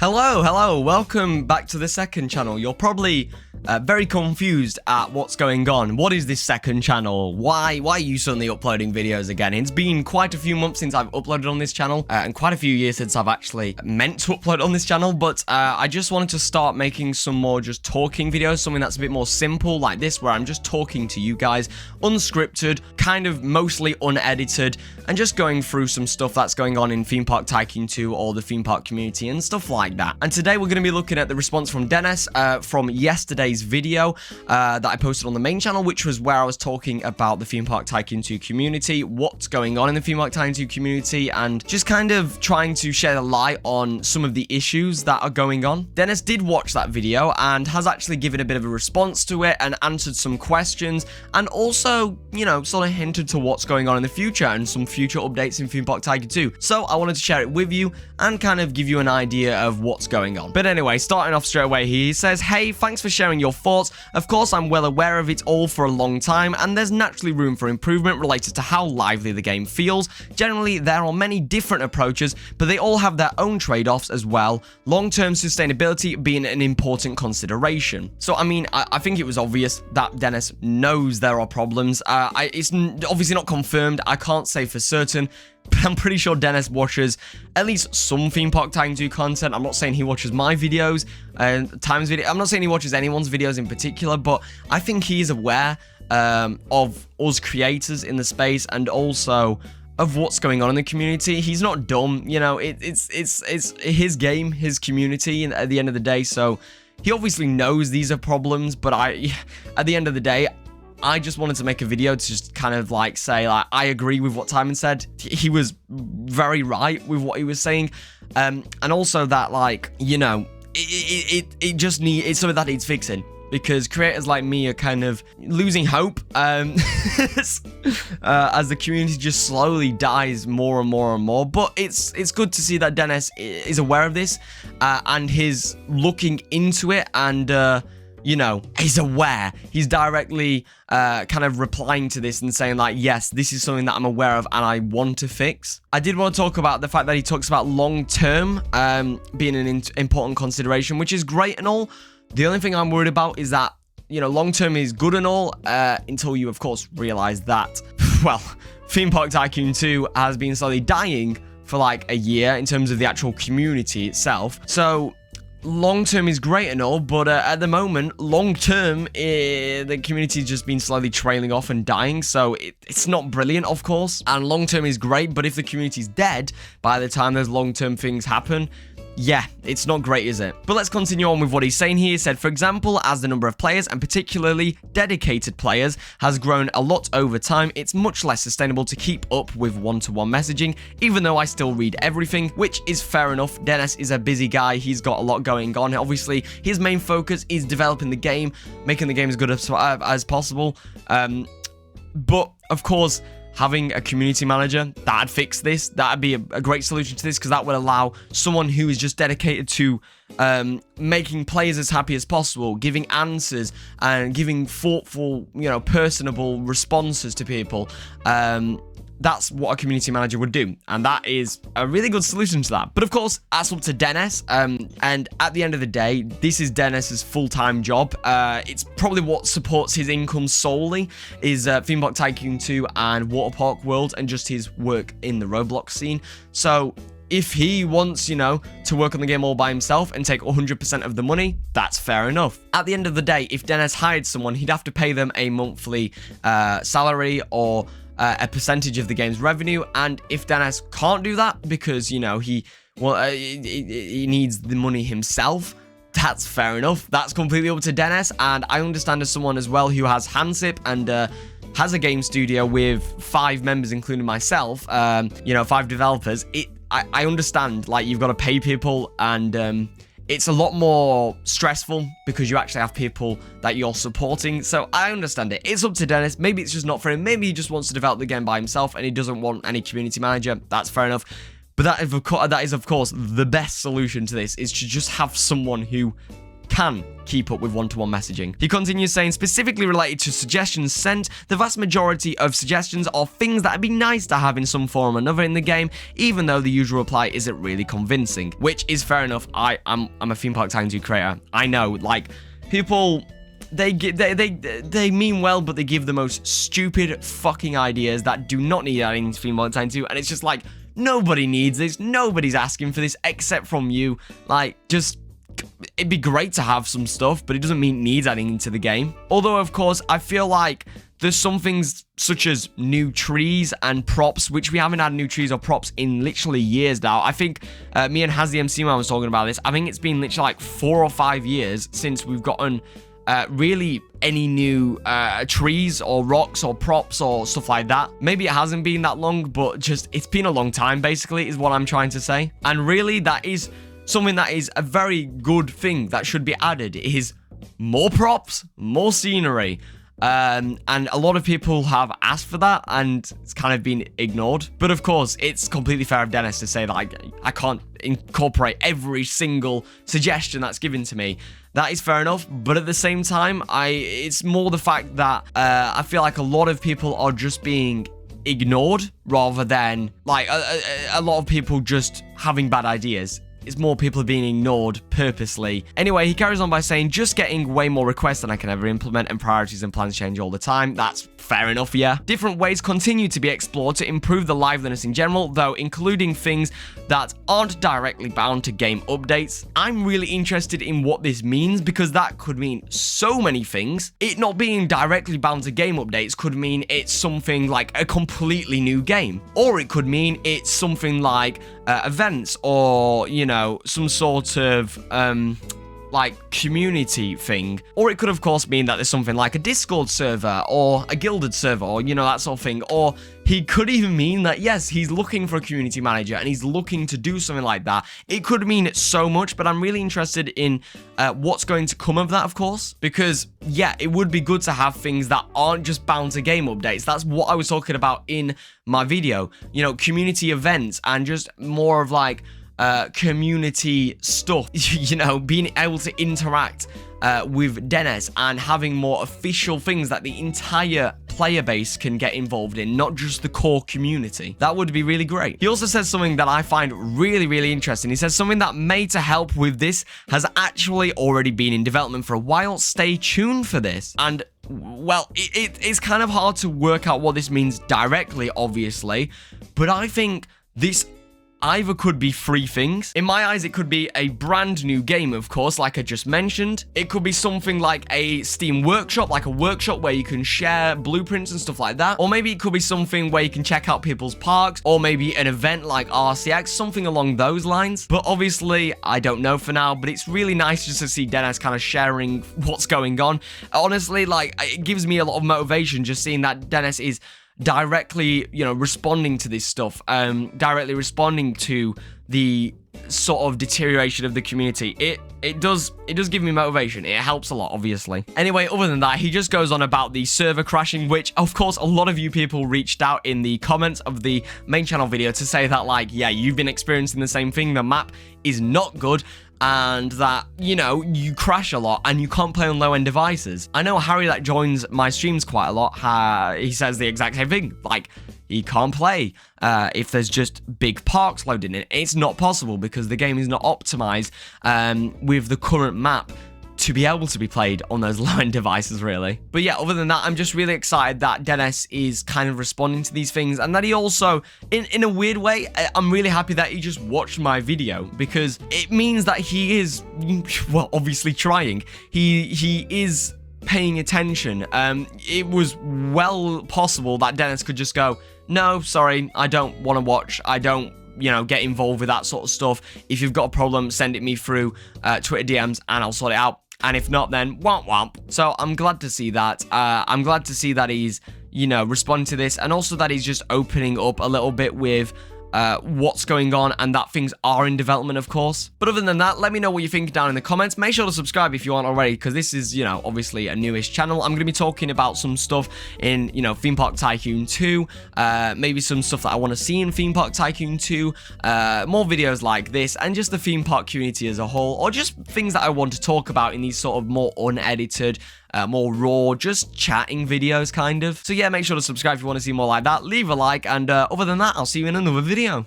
Hello, welcome back to the second channel. You're probably very confused at what's going on. What is this second channel? Why are you suddenly uploading videos again? It's been quite a few months since I've uploaded on this channel, and quite a few years since I've actually meant to upload on this channel, but I just wanted to start making some more just talking videos, something that's a bit more simple like this, where I'm just talking to you guys, unscripted, kind of mostly unedited, and just going through some stuff that's going on in Theme Park Tycoon 2 or the theme park community and stuff like that. And today we're going to be looking at the response from 𝗦𝘂𝗽𝗽𝗀 from yesterday's video that I posted on the main channel, which was where I was talking about the Theme Park Tycoon 2 community, what's going on in the Theme Park Tycoon 2 community, and just kind of trying to shed a light on some of the issues that are going on. 𝗦𝘂𝗽𝗽𝗀 did watch that video and has actually given a bit of a response to it and answered some questions, and also, you know, sort of hinted to what's going on in the future and some future updates in Theme Park Tycoon 2. So I wanted to share it with you and kind of give you an idea of what's going on. But anyway, starting off straight away, he says, "Hey, thanks for sharing your thoughts. Of course, I'm well aware of it all for a long time, and there's naturally room for improvement related to how lively the game feels. Generally, there are many different approaches, but they all have their own trade-offs as well, long-term sustainability being an important consideration." So, I mean, I think it was obvious that 𝗦𝘂𝗽𝗽𝗀 knows there are problems. It's obviously not confirmed. I can't say for certain, but I'm pretty sure 𝗦𝘂𝗽𝗽𝗀 watches at least some Theme Park Tycoon 2 content. I'm not saying he watches my videos and I'm not saying he watches anyone's videos in particular, but I think he's aware of us creators in the space and also of what's going on in the community. He's not dumb, you know. It's his game, his community, and at the end of the day, so he obviously knows these are problems. But at the end of the day, I just wanted to make a video to just kind of like say, like, I agree with what Timon said. He was very right with what he was saying, and also that, like, you know, it's something that needs fixing, because creators like me are kind of losing hope as the community just slowly dies more and more and more. But it's good to see that 𝗦𝘂𝗽𝗽𝗀 is aware of this and he's looking into it, and you know, he's aware. He's directly kind of replying to this and saying, like, yes, this is something that I'm aware of and I want to fix. I did want to talk about the fact that he talks about long-term being an important consideration, which is great and all. The only thing I'm worried about is that, you know, long-term is good and all until you, of course, realize that, well, Theme Park Tycoon 2 has been slowly dying for like a year in terms of the actual community itself. So long-term is great and all, but at the moment, long-term, the community's just been slowly trailing off and dying, so it's not brilliant, of course. And long-term is great, but if the community's dead by the time those long-term things happen, yeah, it's not great, is it? But let's continue on with what he's saying here. He said, for example, as the number of players, and particularly dedicated players, has grown a lot over time, it's much less sustainable to keep up with one-to-one messaging, even though I still read everything, which is fair enough. 𝗦𝘂𝗽𝗽𝗀 is a busy guy. He's got a lot going on. Obviously, his main focus is developing the game, making the game as good as possible. But, of course, having a community manager, that'd fix this. That'd be a great solution to this, because that would allow someone who is just dedicated to making players as happy as possible, giving answers and giving thoughtful, you know, personable responses to people. That's what a community manager would do, and that is a really good solution to that. But of course, that's up to 𝗦𝘂𝗽𝗽𝗀, and at the end of the day, this is 𝗦𝘂𝗽𝗽𝗀's full-time job. It's probably what supports his income solely, is Theme Park Tycoon 2 and Water Park World, and just his work in the Roblox scene. So if he wants, you know, to work on the game all by himself and take 100% of the money, that's fair enough. At the end of the day, if 𝗦𝘂𝗽𝗽𝗀 hired someone, he'd have to pay them a monthly salary or a percentage of the game's revenue, and if 𝗦𝘂𝗽𝗽𝗀 can't do that because, you know, he needs the money himself, that's fair enough. That's completely up to 𝗦𝘂𝗽𝗽𝗀, and I understand as someone as well who has 𝗦𝘂𝗽𝗃 and has a game studio with 5 members, including myself, you know, 5 developers. I understand, like, you've got to pay people, and it's a lot more stressful because you actually have people that you're supporting. So I understand it. It's up to 𝗦𝘂𝗽𝗽𝗀. Maybe it's just not for him. Maybe he just wants to develop the game by himself and he doesn't want any community manager. That's fair enough. But that is, of course, the best solution to this, is to just have someone who can keep up with one-to-one messaging. He continues saying, specifically related to suggestions sent, the vast majority of suggestions are things that would be nice to have in some form or another in the game, even though the usual reply isn't really convincing, which is fair enough. I'm a theme park Titan 2 creator. I know, like, people, they mean well, but they give the most stupid fucking ideas that do not need adding to theme park Titan 2, and it's just like, nobody needs this, nobody's asking for this except from you. Like, just, it'd be great to have some stuff, but it doesn't mean it needs adding into the game. Although, of course, I feel like there's some things such as new trees and props, which we haven't had new trees or props in literally years now. I think me and 𝗦𝘂𝗻 was talking about this. I think it's been literally like 4 or 5 years since we've gotten really any new trees or rocks or props or stuff like that. Maybe it hasn't been that long, but just it's been a long time, basically, is what I'm trying to say. And really, that is something that is a very good thing that should be added, is more props, more scenery. And a lot of people have asked for that, and it's kind of been ignored. But of course, it's completely fair of Dennis to say that I can't incorporate every single suggestion that's given to me. That is fair enough, but at the same time, it's more the fact that I feel like a lot of people are just being ignored rather than like a lot of people just having bad ideas. It's more people being ignored purposely. Anyway, he carries on by saying, just getting way more requests than I can ever implement, and priorities and plans change all the time. That's fair enough, yeah. Different ways continue to be explored to improve the liveliness in general, though including things that aren't directly bound to game updates. I'm really interested in what this means, because that could mean so many things. It not being directly bound to game updates could mean it's something like a completely new game. Or it could mean it's something like events, or, you know, some sort of like community thing. Or it could of course mean that there's something like a Discord server or a Guilded server, or, you know, that sort of thing. Or he could even mean that, yes, he's looking for a community manager and he's looking to do something like that. It could mean so much, but I'm really interested in what's going to come of that, of course, because yeah, it would be good to have things that aren't just bound to game updates. That's what I was talking about in my video, you know, community events and just more of like community stuff, you know, being able to interact with Dennis and having more official things that the entire player base can get involved in, not just the core community. That would be really great. He also says something that I find really, really interesting. He says something that may to help with this has actually already been in development for a while. Stay tuned for this. And well, it's kind of hard to work out what this means directly, obviously, but I think this either could be 3 things. In my eyes, it could be a brand new game, of course, like I just mentioned. It could be something like a Steam workshop, like a workshop where you can share blueprints and stuff like that. Or maybe it could be something where you can check out people's parks, or maybe an event like RCX, something along those lines. But obviously, I don't know for now, but it's really nice just to see Dennis kind of sharing what's going on. Honestly, like, it gives me a lot of motivation just seeing that Dennis is directly, you know, responding to this stuff, directly responding to the sort of deterioration of the community. It does give me motivation. It helps a lot, obviously. Anyway, other than that, he just goes on about the server crashing, which of course a lot of you people reached out in the comments of the main channel video to say that, like, yeah, you've been experiencing the same thing. The map is not good, and that, you know, you crash a lot and you can't play on low-end devices. I know Harry that joins my streams quite a lot, he says the exact same thing. Like, he can't play if there's just big parks loading in. It's not possible because the game is not optimized with the current map to be able to be played on those low-end devices, really. But yeah, other than that, I'm just really excited that Dennis is kind of responding to these things, and that he also, in a weird way, I'm really happy that he just watched my video, because it means that he is, well, obviously trying. He is paying attention. It was well possible that Dennis could just go, no, sorry, I don't want to watch, I don't, you know, get involved with that sort of stuff. If you've got a problem, send it me through Twitter DMs and I'll sort it out. And if not, then womp womp. So I'm glad to see that. I'm glad to see that he's, you know, responding to this, and also that he's just opening up a little bit with what's going on and that things are in development, of course. But other than that, let me know what you think down in the comments. Make sure to subscribe if you aren't already, because this is, you know, obviously a newish channel. I'm going to be talking about some stuff in, you know, Theme Park Tycoon 2, maybe some stuff that I want to see in Theme Park Tycoon 2, more videos like this, and just the theme park community as a whole, or just things that I want to talk about in these sort of more unedited, more raw, just chatting videos, kind of. So yeah, make sure to subscribe if you want to see more like that. Leave a like, and other than that, I'll see you in another video.